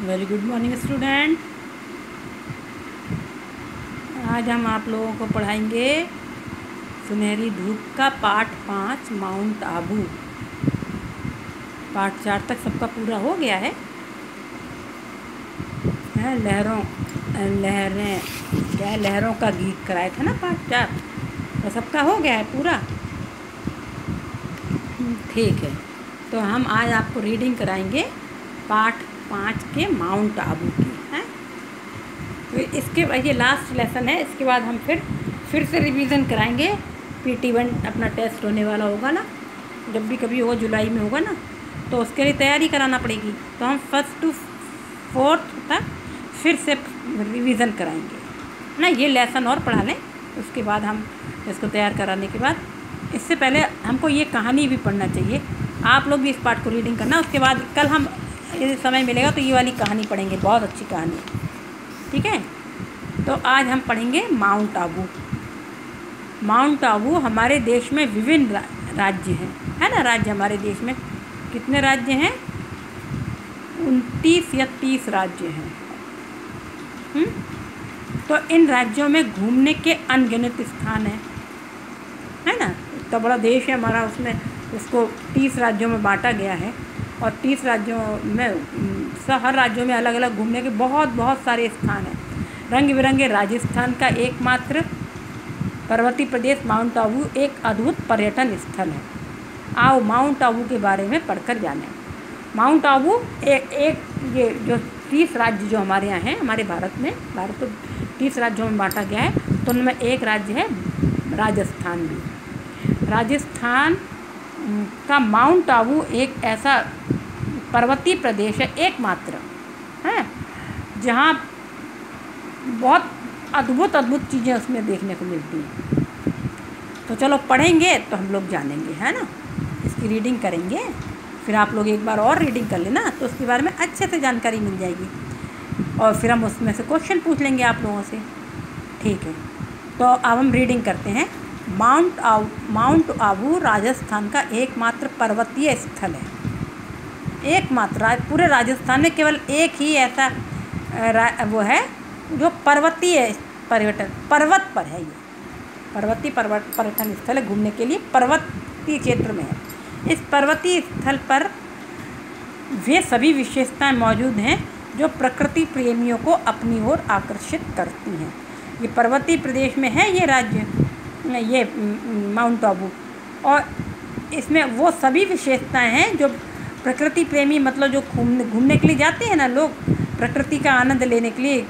Very good morning student. आज हम आप लोगों को पढ़ाएंगे सुनहरी धूप का पाठ 5 माउंट आबू। पाठ 4 तक सबका पूरा हो गया है। लहरें क्या लहरों का गीत कराया था ना पाठ 4, तो सबका हो गया है पूरा। ठीक है, तो हम आज आपको रीडिंग कराएंगे पाठ 5 के माउंट आबू की है। तो इसके ये लास्ट लेसन है। इसके बाद हम फिर से रिवीजन कराएंगे। PT1 अपना टेस्ट होने वाला होगा ना, जब भी कभी होगा जुलाई में होगा ना, तो उसके लिए तैयारी कराना पड़ेगी। तो हम 1st to 4th तक फिर से रिवीजन कराएंगे ना। ये लेसन और पढ़ा लें, उसके बाद हम इसको तैयार कराने के बाद, इससे पहले हमको ये कहानी भी पढ़ना चाहिए। आप लोग भी इस पाठ को रीडिंग करना। उसके बाद कल हम यदि समय मिलेगा तो ये वाली कहानी पढ़ेंगे, बहुत अच्छी कहानी है। ठीक है, तो आज हम पढ़ेंगे माउंट आबू। माउंट आबू हमारे देश में विभिन्न राज्य हैं, है ना। राज्य हमारे देश में कितने राज्य हैं? 29 या 30 राज्य हैं। तो इन राज्यों में घूमने के अनगिनत स्थान हैं, है ना। इतना बड़ा देश है हमारा, उसमें उसको 30 राज्यों में बांटा गया है। और 30 राज्यों में हर राज्यों में अलग अलग घूमने के बहुत सारे स्थान हैं। रंग बिरंगे राजस्थान का एकमात्र पर्वतीय प्रदेश माउंट आबू एक अद्भुत पर्यटन स्थल है। आओ माउंट आबू के बारे में पढ़कर जानें। माउंट आबू एक ये जो 30 राज्य जो हमारे यहाँ हैं, हमारे भारत को 30 राज्यों में बांटा गया है। तो उनमें एक राज्य है राजस्थान भी। राजस्थान का माउंट आबू एक ऐसा पर्वतीय प्रदेश है, एकमात्र है, जहाँ बहुत अद्भुत चीज़ें उसमें देखने को मिलती हैं। तो चलो पढ़ेंगे तो हम लोग जानेंगे, है ना। इसकी रीडिंग करेंगे, फिर आप लोग एक बार और रीडिंग कर लेना, तो उसके बारे में अच्छे से जानकारी मिल जाएगी। और फिर हम उसमें से क्वेश्चन पूछ लेंगे आप लोगों से। ठीक है, तो अब हम रीडिंग करते हैं। माउंट आबू राजस्थान का एकमात्र पर्वतीय स्थल है। एकमात्र पूरे राजस्थान में केवल एक ही ऐसा वो है जो पर्वतीय पर्वत पर है। ये पर्वतीय पर्यटन स्थल है, घूमने के लिए पर्वतीय क्षेत्र में है। इस पर्वतीय स्थल पर वे सभी विशेषताएं मौजूद हैं जो प्रकृति प्रेमियों को अपनी ओर आकर्षित करती हैं। ये पर्वतीय प्रदेश में है ये राज्य, ये माउंट आबू, और इसमें वो सभी विशेषताएं हैं जो प्रकृति प्रेमी, मतलब जो घूमने के लिए जाते हैं ना लोग, प्रकृति का आनंद लेने के लिए,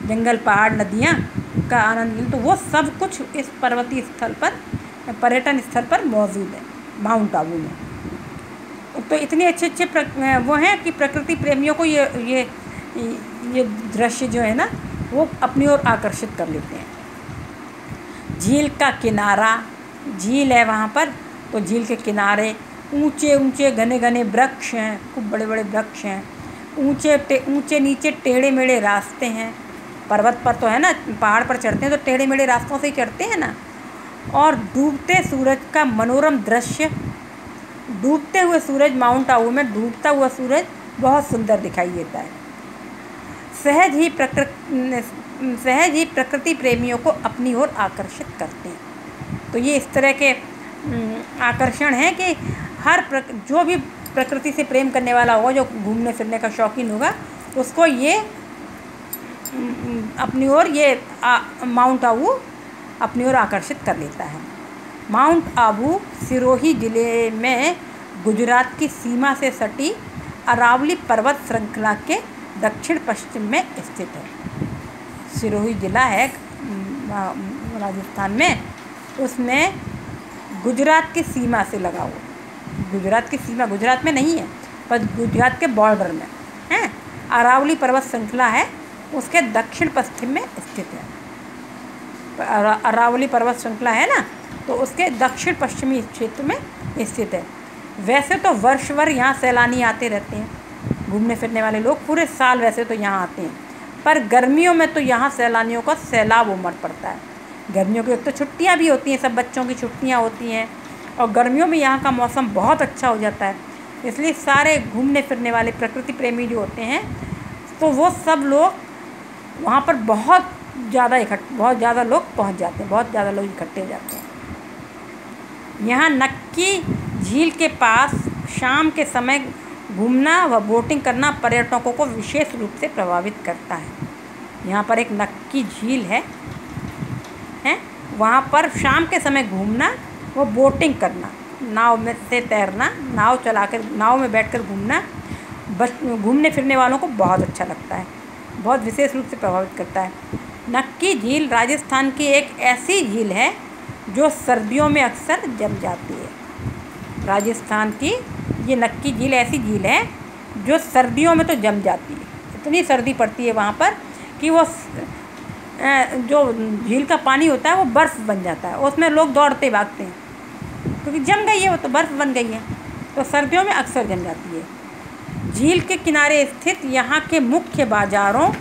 जंगल पहाड़ नदियाँ का आनंद लें, तो वो सब कुछ इस पर्वतीय स्थल पर, पर्यटन स्थल पर मौजूद है माउंट आबू में। तो इतने अच्छे वो हैं कि प्रकृति प्रेमियों को ये दृश्य जो है ना, वो अपनी ओर आकर्षित कर लेते हैं। झील का किनारा, झील है वहाँ पर, तो झील के किनारे ऊंचे घने वृक्ष हैं, खूब बड़े वृक्ष हैं। ऊंचे नीचे टेढ़े मेढ़े रास्ते हैं। पर्वत पर तो है ना, पहाड़ पर चढ़ते हैं तो टेढ़े मेढ़े रास्तों से ही चढ़ते हैं ना। और डूबते सूरज का मनोरम दृश्य, डूबते हुए सूरज, माउंट आबू में डूबता हुआ सूरज बहुत सुंदर दिखाई देता है। सहज ही प्रकृति प्रेमियों को अपनी ओर आकर्षित करते हैं। तो ये इस तरह के आकर्षण है कि जो भी प्रकृति से प्रेम करने वाला होगा, जो घूमने फिरने का शौकीन होगा, उसको ये अपनी ओर माउंट आबू अपनी ओर आकर्षित कर लेता है। माउंट आबू सिरोही जिले में गुजरात की सीमा से सटी अरावली पर्वत श्रृंखला के दक्षिण पश्चिम में स्थित है। सिरोही जिला है राजस्थान में, उसमें गुजरात की सीमा से लगा हुआ, गुजरात की सीमा गुजरात में नहीं है पर गुजरात के बॉर्डर में है। अरावली पर्वत श्रृंखला है, उसके दक्षिण पश्चिम में स्थित है। अरावली पर्वत श्रृंखला है ना, तो उसके दक्षिण पश्चिमी क्षेत्र में स्थित है। वैसे तो वर्ष भर यहाँ सैलानी आते रहते हैं, घूमने फिरने वाले लोग पूरे साल वैसे तो यहाँ आते हैं, पर गर्मियों में तो यहाँ सैलानियों का सैलाब उमड़ पड़ता है। गर्मियों की एक तो छुट्टियाँ भी होती हैं, सब बच्चों की छुट्टियाँ होती हैं, और गर्मियों में यहाँ का मौसम बहुत अच्छा हो जाता है। इसलिए सारे घूमने फिरने वाले प्रकृति प्रेमी जो होते हैं तो वो सब लोग वहाँ पर बहुत ज़्यादा लोग पहुँच जाते हैं, बहुत ज़्यादा लोग इकट्ठे हो जाते हैं। यहाँ नक्की झील के पास शाम के समय घूमना व बोटिंग करना पर्यटकों को विशेष रूप से प्रभावित करता है। यहाँ पर एक नक्की झील है वहाँ पर शाम के समय घूमना व बोटिंग करना, नाव में से तैरना, नाव में बैठकर घूमना घूमने फिरने वालों को बहुत अच्छा लगता है, बहुत विशेष रूप से प्रभावित करता है। नक्की झील राजस्थान की एक ऐसी झील है जो सर्दियों में अक्सर जम जाती है। राजस्थान की ये नक्की झील ऐसी झील है जो सर्दियों में तो जम जाती है, इतनी सर्दी पड़ती है वहाँ पर कि वो जो झील का पानी होता है वो बर्फ़ बन जाता है, उसमें लोग दौड़ते भागते हैं क्योंकि जम गई है, वो तो बर्फ़ बन गई है, तो सर्दियों में अक्सर जम जाती है। झील के किनारे स्थित यहाँ के मुख्य बाज़ारों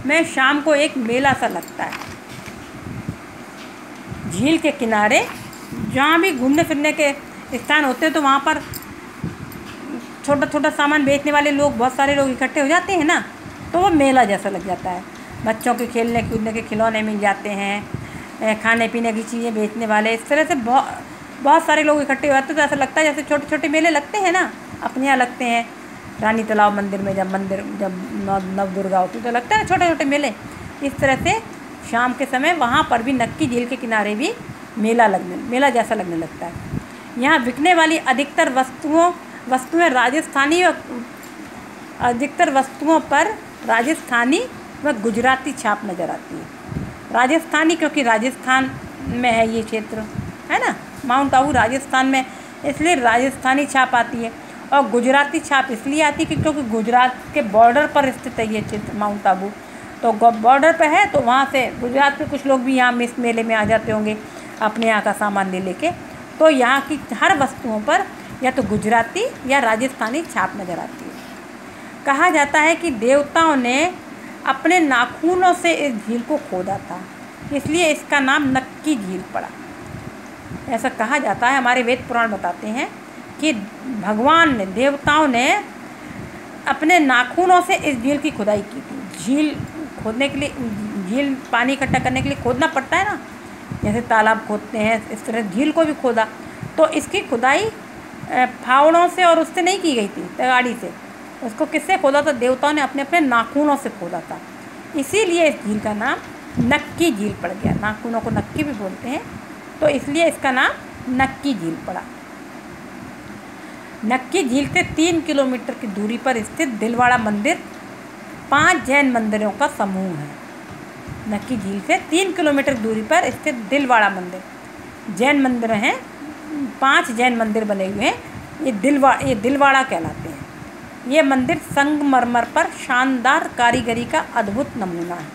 में शाम को एक मेला सा लगता है। झील के किनारे जहाँ भी घूमने फिरने के स्थान होते हैं तो वहाँ पर छोटा छोटा सामान बेचने वाले लोग, बहुत सारे लोग इकट्ठे हो जाते हैं ना, तो वो मेला जैसा लग जाता है। बच्चों के खेलने कूदने के खिलौने मिल जाते हैं, खाने पीने की चीज़ें बेचने वाले, इस तरह से बहुत सारे लोग इकट्ठे हो जाते हैं। तो ऐसा लगता है जैसे छोटे छोटे मेले लगते हैं ना, अपने यहाँ लगते हैं रानी तालाब मंदिर में, जब नव दुर्गा होती तो लगता है छोटे छोटे मेले। इस तरह से शाम के समय वहाँ पर भी नक्की झील के किनारे भी मेला जैसा लगने लगता है। यहाँ बिकने वाली अधिकतर वस्तुओं पर राजस्थानी व गुजराती छाप नज़र आती है। राजस्थानी क्योंकि राजस्थान में है ये क्षेत्र, है ना, माउंट आबू राजस्थान में, इसलिए राजस्थानी छाप आती है। और गुजराती छाप इसलिए आती है क्योंकि गुजरात के बॉर्डर पर स्थित है ये क्षेत्र माउंट आबू, तो बॉर्डर पे है, तो वहाँ से गुजरात के कुछ लोग भी यहाँ इस मेले में आ जाते होंगे अपने यहाँ का सामान ले लेके। तो यहाँ की हर वस्तुओं पर या तो गुजराती या राजस्थानी छाप नज़र आती है। कहा जाता है कि देवताओं ने अपने नाखूनों से इस झील को खोदा था, इसलिए इसका नाम नक्की झील पड़ा। ऐसा कहा जाता है, हमारे वेद पुराण बताते हैं कि देवताओं ने अपने नाखूनों से इस झील की खुदाई की थी। झील खोदने के लिए, झील पानी इकट्ठा करने के लिए खोदना पड़ता है ना, जैसे तालाब खोदते हैं, इस तरह झील को भी खोदा। तो इसकी खुदाई फावड़ों से और उससे नहीं की गई थी, तगाड़ी से। उसको किससे खोदा था? देवताओं ने अपने अपने नाखूनों से खोदा था, इसीलिए इस झील का नाम नक्की झील पड़ गया। नाखूनों को नक्की भी बोलते हैं, तो इसलिए इसका नाम नक्की झील पड़ा। नक्की झील से 3 किलोमीटर की दूरी पर स्थित दिलवाड़ा मंदिर 5 जैन मंदिरों का समूह है। नक्की झील से 3 किलोमीटर दूरी पर स्थित दिलवाड़ा मंदिर जैन मंदिर हैं, 5 जैन मंदिर बने हुए हैं। ये दिलवाड़ा कहलाते हैं। ये मंदिर संगमरमर पर शानदार कारीगरी का अद्भुत नमूना है।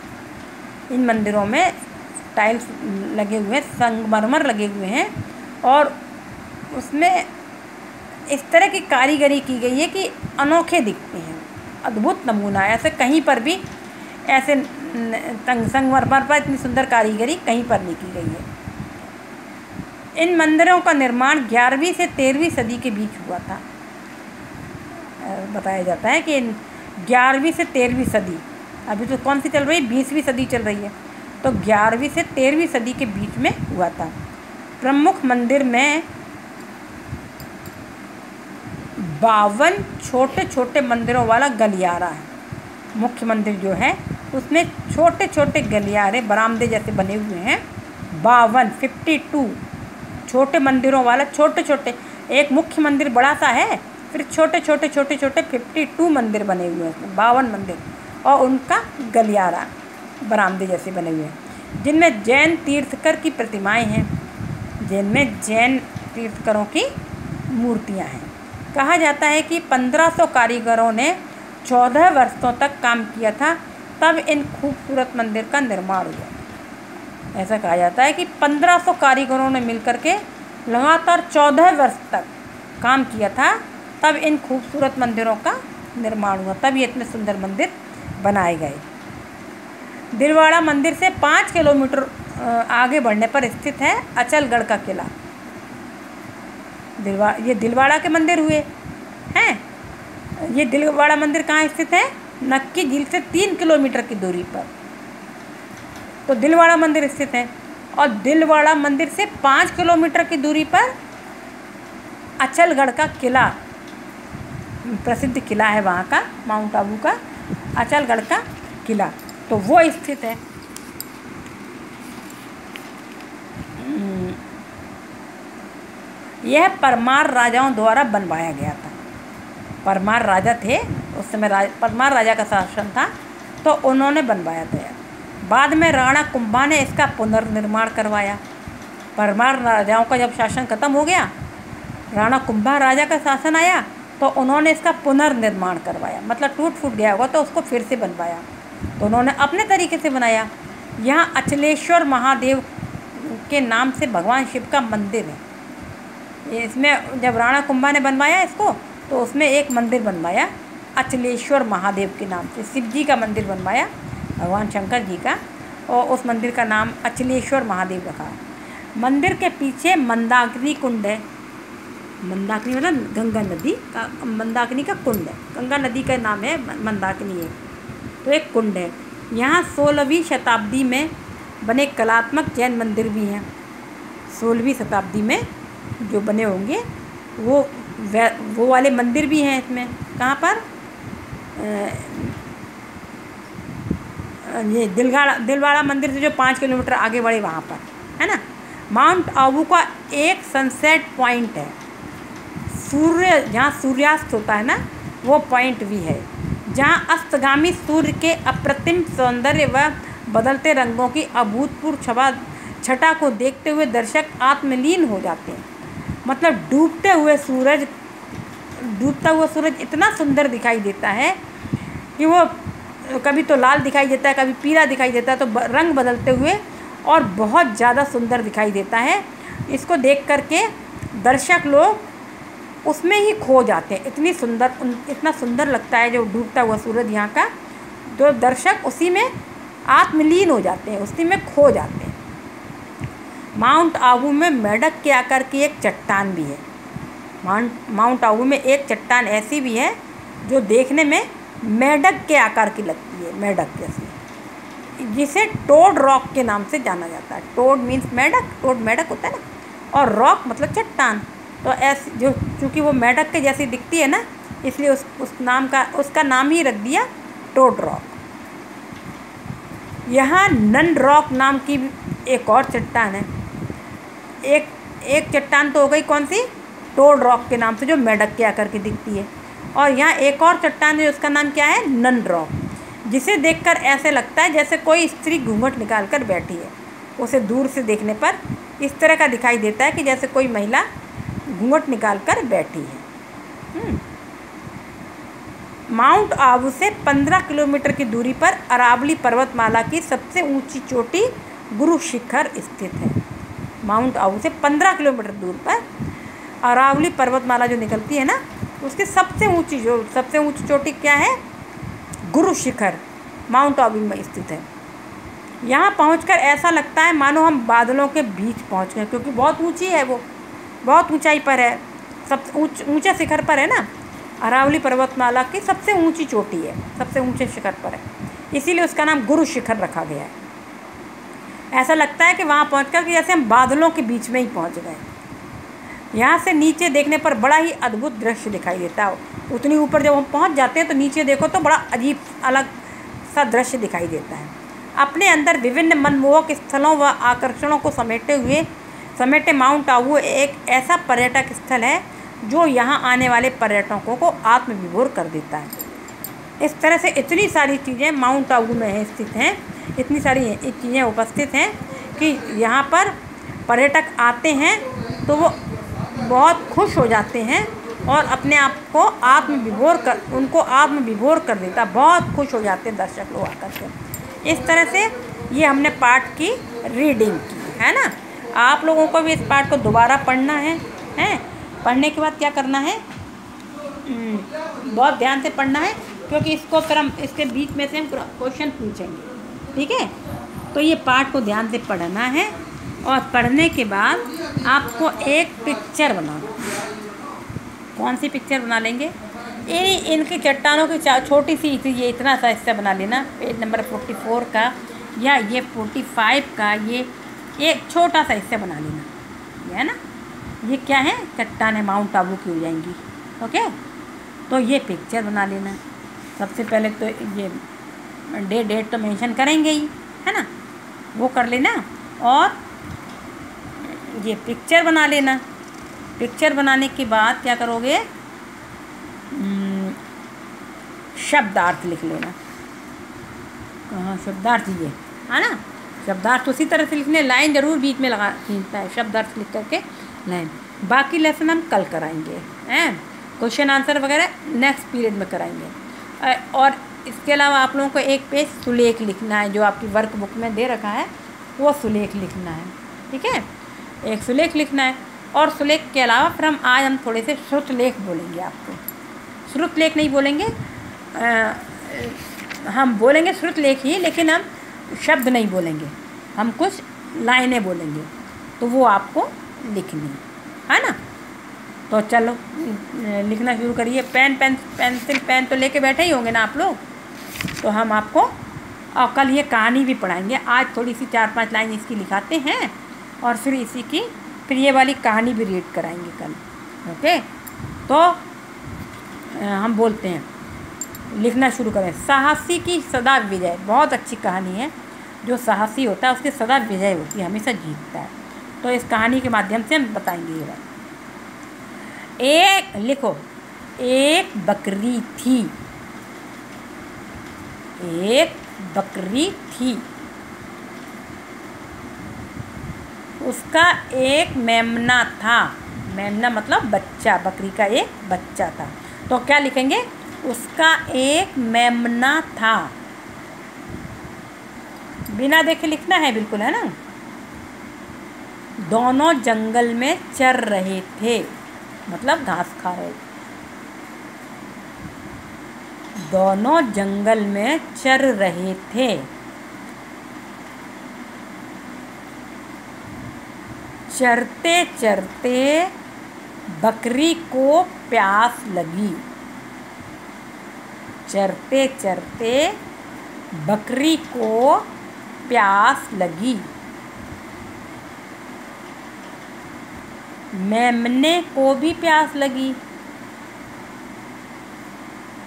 इन मंदिरों में टाइल्स लगे हुए हैं, संगमरमर लगे हुए हैं, और उसमें इस तरह की कारीगरी की गई है कि अनोखे दिखते हैं, अद्भुत नमूना है। ऐसे कहीं पर भी ऐसे संगमरमर पर इतनी सुंदर कारीगरी कहीं पर नहीं की गई है। इन मंदिरों का निर्माण 11वीं से 13वीं सदी के बीच हुआ था। बताया जाता है कि 11वीं से 13वीं सदी, अभी तो कौन सी चल रही है, 20वीं सदी चल रही है, तो 11वीं से 13वीं सदी के बीच में हुआ था। प्रमुख मंदिर में 52 छोटे छोटे मंदिरों वाला गलियारा है। मुख्य मंदिर जो है उसमें छोटे छोटे गलियारे, बरामदे जैसे बने हुए हैं। 52 छोटे मंदिरों वाला, छोटे छोटे, एक मुख्य मंदिर बड़ा सा है, फिर छोटे छोटे 52 मंदिर बने हुए हैं उसमें, 52 मंदिर, और उनका गलियारा बरामदे जैसे बने हुए हैं, जिनमें जैन तीर्थकर की प्रतिमाएं हैं, जिनमें जैन तीर्थकरों की मूर्तियां हैं। कहा जाता है कि 1500 कारीगरों ने 14 वर्षों तक काम किया था, तब इन खूबसूरत मंदिर का निर्माण हुआ। ऐसा कहा जाता है कि 1500 कारीगरों ने मिलकर के लगातार 14 वर्ष तक काम किया था, तब इन खूबसूरत मंदिरों का निर्माण हुआ, तब ये इतने सुंदर मंदिर बनाए गए। दिलवाड़ा मंदिर से 5 किलोमीटर आगे बढ़ने पर स्थित है अचलगढ़ का किला। ये दिलवाड़ा के मंदिर हुए हैं। ये दिलवाड़ा मंदिर कहाँ स्थित है? नक्की झील से 3 किलोमीटर की दूरी पर तो दिलवाड़ा मंदिर स्थित है। और दिलवाड़ा मंदिर से 5 किलोमीटर की दूरी पर अचलगढ़ का किला, प्रसिद्ध किला है वहाँ का, माउंट आबू का अचलगढ़ का किला, तो वो स्थित है। यह परमार राजाओं द्वारा बनवाया गया था। परमार राजा थे उस समय, परमार राजा का शासन था, तो उन्होंने बनवाया था। बाद में राणा कुंभा ने इसका पुनर्निर्माण करवाया। परमार राजाओं का जब शासन खत्म हो गया, राणा कुंभा राजा का शासन आया, तो उन्होंने इसका पुनर्निर्माण करवाया, मतलब टूट फूट गया होगा तो उसको फिर से बनवाया। तो उन्होंने अपने तरीके से बनाया। यहाँ अचलेश्वर महादेव के नाम से भगवान शिव का मंदिर है। इसमें जब राणा कुंभा ने बनवाया इसको, तो उसमें एक मंदिर बनवाया अचलेश्वर महादेव के नाम से, शिव जी का मंदिर बनवाया भगवान शंकर जी का, और उस मंदिर का नाम अचलेश्वर महादेव रखा। मंदिर के पीछे मंदाकिनी कुंड है। मंदाकिनी मतलब गंगा नदी का, मंदाकिनी का कुंड है, गंगा नदी का नाम है मंदाकिनी है, तो एक कुंड है। यहाँ 16वीं शताब्दी में बने कलात्मक जैन मंदिर भी हैं। 16वीं शताब्दी में जो बने होंगे वो वाले मंदिर भी हैं इसमें। कहाँ पर? ये दिलवाड़ा मंदिर से जो 5 किलोमीटर आगे बढ़े वहाँ पर है ना। माउंट आबू का एक सनसेट पॉइंट है, जहाँ सूर्यास्त होता है ना, वो पॉइंट भी है, जहाँ अस्तगामी सूर्य के अप्रतिम सौंदर्य व बदलते रंगों की अभूतपूर्व छटा को देखते हुए दर्शक आत्मलीन हो जाते हैं। मतलब डूबता हुआ सूरज इतना सुंदर दिखाई देता है कि वो कभी तो लाल दिखाई देता है, कभी पीला दिखाई देता है, तो रंग बदलते हुए और बहुत ज़्यादा सुंदर दिखाई देता है। इसको देख करके दर्शक लोग उसमें ही खो जाते हैं। इतना सुंदर लगता है जो डूबता हुआ सूरज यहाँ का, तो दर्शक उसी में आत्मलीन हो जाते हैं, उसी में खो जाते हैं। माउंट आबू में मेढक के आकार की एक चट्टान भी है। माउंट आबू में एक चट्टान ऐसी भी है जो देखने में मेढक के आकार की लगती है, मेढक जैसी, जिसे टोड रॉक के नाम से जाना जाता है। टोड मीन्स मेढक, टोड मेढक होता है ना, और रॉक मतलब चट्टान। तो ऐसी जो चूँकि वो मेढक के जैसी दिखती है ना, इसलिए उसका नाम ही रख दिया टोड रॉक। यहाँ नन रॉक नाम की एक और चट्टान है। एक चट्टान तो हो गई कौन सी? टोड रॉक के नाम से, जो मेढक के आकार की दिखती है। और यहाँ एक और चट्टान है, उसका नाम क्या है? नन रॉक, जिसे देखकर ऐसे लगता है जैसे कोई स्त्री घूंघट निकाल कर बैठी है। उसे दूर से देखने पर इस तरह का दिखाई देता है कि जैसे कोई महिला घूंघट निकाल कर बैठी है। माउंट आबू से 15 किलोमीटर की दूरी पर अरावली पर्वतमाला की सबसे ऊंची चोटी गुरु शिखर स्थित है। माउंट आबू से 15 किलोमीटर दूर पर अरावली पर्वतमाला जो निकलती है ना, उसकी सबसे ऊंची चोटी क्या है? गुरु शिखर माउंट आबू में स्थित है। यहाँ पहुंचकर ऐसा लगता है मानो हम बादलों के बीच पहुंच गए, क्योंकि बहुत ऊंची है, वो बहुत ऊंचाई पर है, सबसे ऊंचे शिखर पर है ना। अरावली पर्वतमाला की सबसे ऊंची चोटी है, सबसे ऊंचे शिखर पर है, इसीलिए उसका नाम गुरु शिखर रखा गया है। ऐसा लगता है कि वहाँ पहुंचकर कि जैसे हम बादलों के बीच में ही पहुंच गए। यहाँ से नीचे देखने पर बड़ा ही अद्भुत दृश्य दिखाई देता है। उतनी ऊपर जब हम पहुँच जाते हैं तो नीचे देखो तो बड़ा अजीब अलग सा दृश्य दिखाई देता है। अपने अंदर विभिन्न मनमोहक स्थलों व आकर्षणों को समेटे माउंट आबू एक ऐसा पर्यटक स्थल है जो यहाँ आने वाले पर्यटकों को आत्मविभोर कर देता है। इस तरह से इतनी सारी चीज़ें माउंट आबू में स्थित हैं, इतनी सारी चीज़ें उपस्थित हैं कि यहाँ पर पर्यटक आते हैं तो वो बहुत खुश हो जाते हैं और अपने आप को उनको आत्मविभोर कर देता, बहुत खुश हो जाते हैं दर्शक लोग आकर के। इस तरह से ये हमने पाठ की रीडिंग की है ना। आप लोगों को भी इस पाठ को दोबारा पढ़ना है। पढ़ने के बाद क्या करना है? बहुत ध्यान से पढ़ना है, क्योंकि इसको फिर हम इसके बीच में से हम क्वेश्चन पूछेंगे, ठीक है। तो ये पाठ को ध्यान से पढ़ना है और पढ़ने के बाद आपको एक पिक्चर बनाना। कौन सी पिक्चर बना लेंगे? ये इनकी चट्टानों की छोटी सी ये इतना सा हिस्सा बना लेना, पेज नंबर 44 का या ये 45 का, ये एक छोटा सा हिस्सा बना लेना, ये है ना। ये क्या है, चट्टान है, माउंट आबू की हो जाएंगी। ओके, तो ये पिक्चर बना लेना। सबसे पहले तो ये डेट तो मेंशन करेंगे ही, है ना, वो कर लेना। और ये पिक्चर बना लेना। पिक्चर बनाने के बाद क्या करोगे, शब्दार्थ लिख लेना। कहाँ शब्दार्थ, ये है ना, शब्दार्थ उसी तरह से लिखने, लाइन जरूर बीच में लगा खींचता है, शब्दार्थ लिख करके लाइन। बाकी लेसन हम कल कराएंगे, हैं, क्वेश्चन आंसर वगैरह नेक्स्ट पीरियड में कराएंगे। और इसके अलावा आप लोगों को एक पेज सुलेख लिखना है, जो आपकी वर्क बुक में दे रखा है, वो सुलेख लिखना है। ठीक है, एक सुलेख लिखना है। और सुलेख के अलावा फिर हम थोड़े से श्रुतलेख बोलेंगे आपको। श्रुतलेख नहीं बोलेंगे, हम बोलेंगे श्रुतलेख ही, लेकिन हम शब्द नहीं बोलेंगे, हम कुछ लाइनें बोलेंगे, तो वो आपको लिखनी है ना। तो चलो लिखना शुरू करिए। पेंसिल पेन तो लेके बैठे ही होंगे ना आप लोग। तो हम आपको और कल ये कहानी भी पढ़ाएंगे। आज थोड़ी सी 4-5 लाइन इसकी लिखाते हैं और फिर ये वाली कहानी भी रीड कराएंगे कल। ओके, तो हम बोलते हैं, लिखना शुरू करें। साहसी की सदा विजय, बहुत अच्छी कहानी है। जो साहसी होता है उसकी सदा विजय होती है, हमेशा जीतता है। तो इस कहानी के माध्यम से हम बताएंगे ये बात। लिखो, एक बकरी थी। एक बकरी थी, उसका एक मेमना था। मेमना मतलब बच्चा, बकरी का एक बच्चा था। तो क्या लिखेंगे, उसका एक मेमना था। बिना देखे लिखना है बिल्कुल, है ना। दोनों जंगल में चर रहे थे, मतलब घास खा रहे थे। दोनों जंगल में चर रहे थे। चरते चरते बकरी को प्यास लगी। चरते चरते बकरी को प्यास लगी। मेमने को भी प्यास लगी।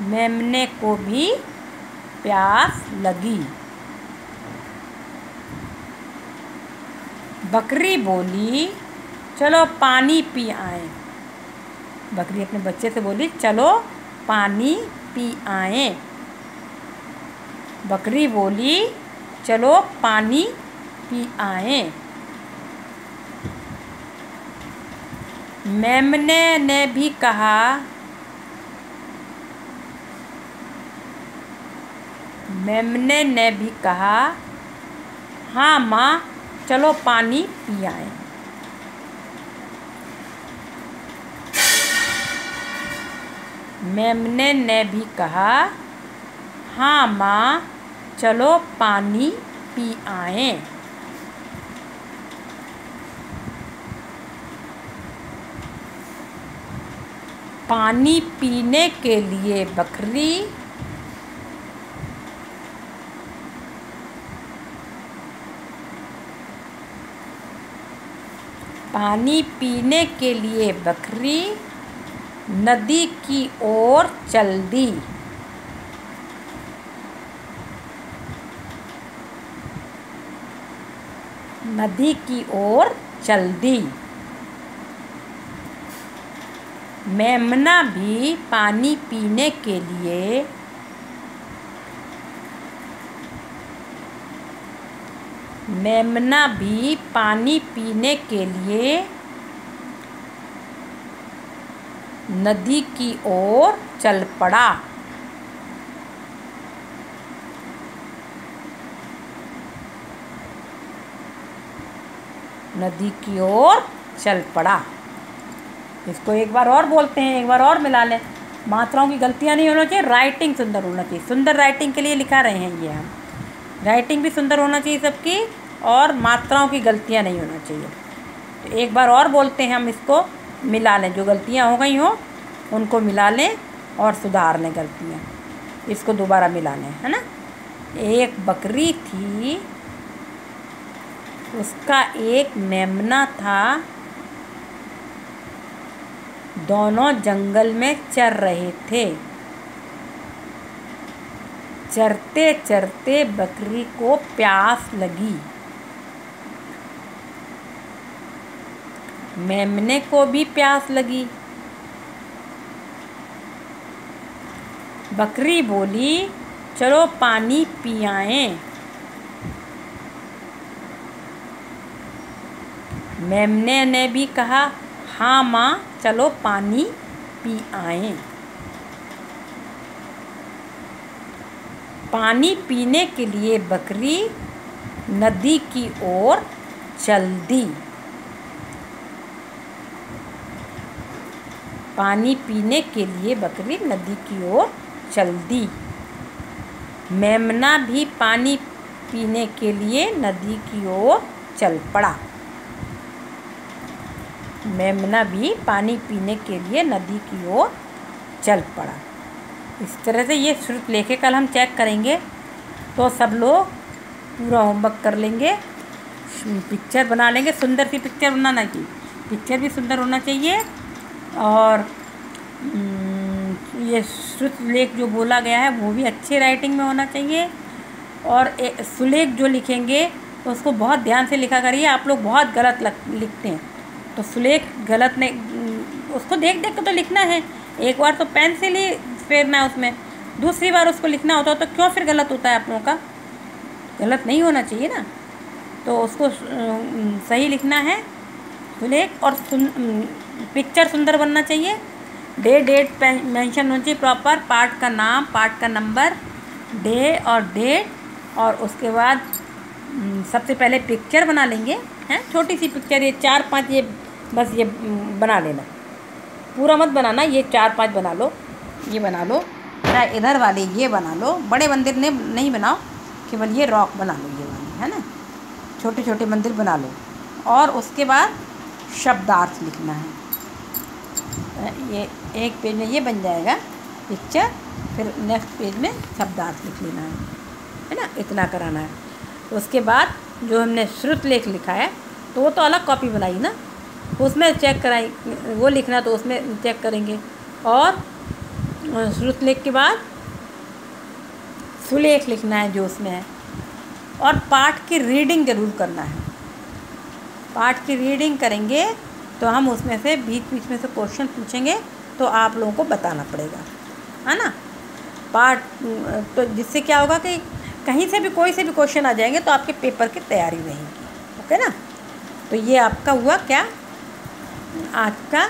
मेमने को भी प्यास लगी। बकरी बोली, चलो पानी पी आए। बकरी अपने बच्चे से बोली, चलो पानी पी आए। बकरी बोली, चलो पानी पी आए। मेमने ने भी कहा, मेमने ने भी कहा, हाँ माँ, चलो पानी पी आए। मेमने ने भी कहा, हाँ माँ, चलो पानी पी आए। पानी पीने के लिए बकरी पानी पीने के लिए बकरी नदी की ओर चल दी। नदी की ओर चल दी। मेमना भी पानी पीने के लिए मेमना भी पानी पीने के लिए नदी की ओर चल पड़ा। नदी की ओर चल पड़ा। इसको एक बार और बोलते हैं, एक बार और मिला लें। मात्राओं की गलतियां नहीं होना चाहिए, राइटिंग सुंदर होना चाहिए। सुंदर राइटिंग के लिए लिखा रहे हैं ये हम। राइटिंग भी सुंदर होना चाहिए सबकी, और मात्राओं की गलतियां नहीं होना चाहिए। तो एक बार और बोलते हैं हम, इसको मिला लें, जो गलतियां हो गई हों उनको मिला लें। और सुधारने गलतियाँ, इसको दोबारा मिलाने, है ना। एक बकरी थी, उसका एक मेमना था, दोनों जंगल में चर रहे थे। चरते चरते बकरी को प्यास लगी। मेमने को भी प्यास लगी। बकरी बोली, चलो पानी पी आएं। मेमने ने भी कहा, हाँ माँ, चलो पानी पी आएं। पानी पीने के लिए बकरी नदी की ओर चल दी। पानी पीने के लिए बकरी नदी की ओर चल दी। मेमना भी पानी पीने के लिए नदी की ओर चल पड़ा। मेमना भी पानी पीने के लिए नदी की ओर चल पड़ा। इस तरह से ये श्रुत लेके कल हम चेक करेंगे, तो सब लोग पूरा होमवर्क कर लेंगे, पिक्चर बना लेंगे। सुंदर सी पिक्चर बनाना चाहिए, पिक्चर भी सुंदर होना चाहिए। और ये श्रुत लेख जो बोला गया है वो भी अच्छे राइटिंग में होना चाहिए। और सुलेख जो लिखेंगे तो उसको बहुत ध्यान से लिखा करिए। आप लोग बहुत गलत लिखते हैं, तो सुलेख गलत नहीं, उसको देख देख कर तो लिखना है। एक बार तो पेंसिल ही फेरना है उसमें, दूसरी बार उसको लिखना होता है, तो क्यों फिर गलत होता है आप लोगों का? गलत नहीं होना चाहिए ना, तो उसको सही लिखना है सुलेख। और पिक्चर सुंदर बनना चाहिए। डेट मेंशन होनी चाहिए प्रॉपर, पार्ट का नाम, पार्ट का नंबर, डे और डेट। और उसके बाद सबसे पहले पिक्चर बना लेंगे, हैं, छोटी सी पिक्चर, ये 4-5, ये बस ये बना लेना, पूरा मत बनाना, ये 4-5 बना लो, ये बना लो, चाहे इधर वाले ये बना लो, बड़े मंदिर ने नहीं बनाओ, केवल ये रॉक बना लो, ये वाली, है ना, छोटे छोटे मंदिर बना लो। और उसके बाद शब्दार्थ लिखना है। ये एक पेज में ये बन जाएगा पिक्चर, फिर नेक्स्ट पेज में शब्दार्थ लिख लेना है ना, इतना कराना है। तो उसके बाद जो हमने श्रुत लेख लिखा है तो वो तो अलग कॉपी बनाई ना, उसमें चेक कराई, वो लिखना तो उसमें चेक करेंगे। और श्रुत लेख के बाद सुलेख लिखना है जो उसमें है। और पाठ की रीडिंग ज़रूर करना है। पाठ की रीडिंग करेंगे तो हम उसमें से बीच बीच में से क्वेश्चन पूछेंगे, तो आप लोगों को बताना पड़ेगा, है ना। पाठ तो जिससे क्या होगा कि कहीं से भी कोई से भी क्वेश्चन आ जाएंगे तो आपके पेपर की तैयारी रहेगी। ओके ना। तो ये आपका हुआ क्या, आज का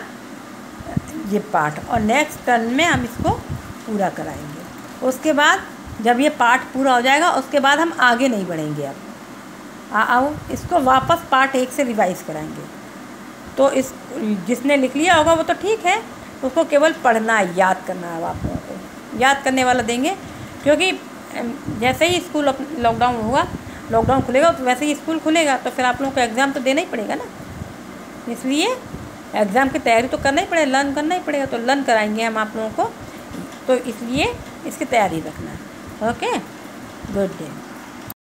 ये पाठ। और नेक्स्ट टर्न में हम इसको पूरा कराएंगे। उसके बाद जब ये पाठ पूरा हो जाएगा उसके बाद हम आगे नहीं बढ़ेंगे। अब आओ इसको वापस पार्ट 1 से रिवाइज़ कराएंगे। तो इस जिसने लिख लिया होगा वो तो ठीक है, उसको केवल पढ़ना है, याद करना है। आप लोगों को याद करने वाला देंगे, क्योंकि जैसे ही स्कूल लॉकडाउन होगा, लॉकडाउन खुलेगा तो वैसे ही स्कूल खुलेगा, तो फिर आप लोगों को एग्ज़ाम तो देना ही पड़ेगा ना। इसलिए एग्ज़ाम की तैयारी तो करना ही पड़ेगा, लर्न करना ही पड़ेगा, तो लर्न कराएंगे हम आप लोगों को। तो इसलिए इसकी तैयारी रखना है। Okay, good day.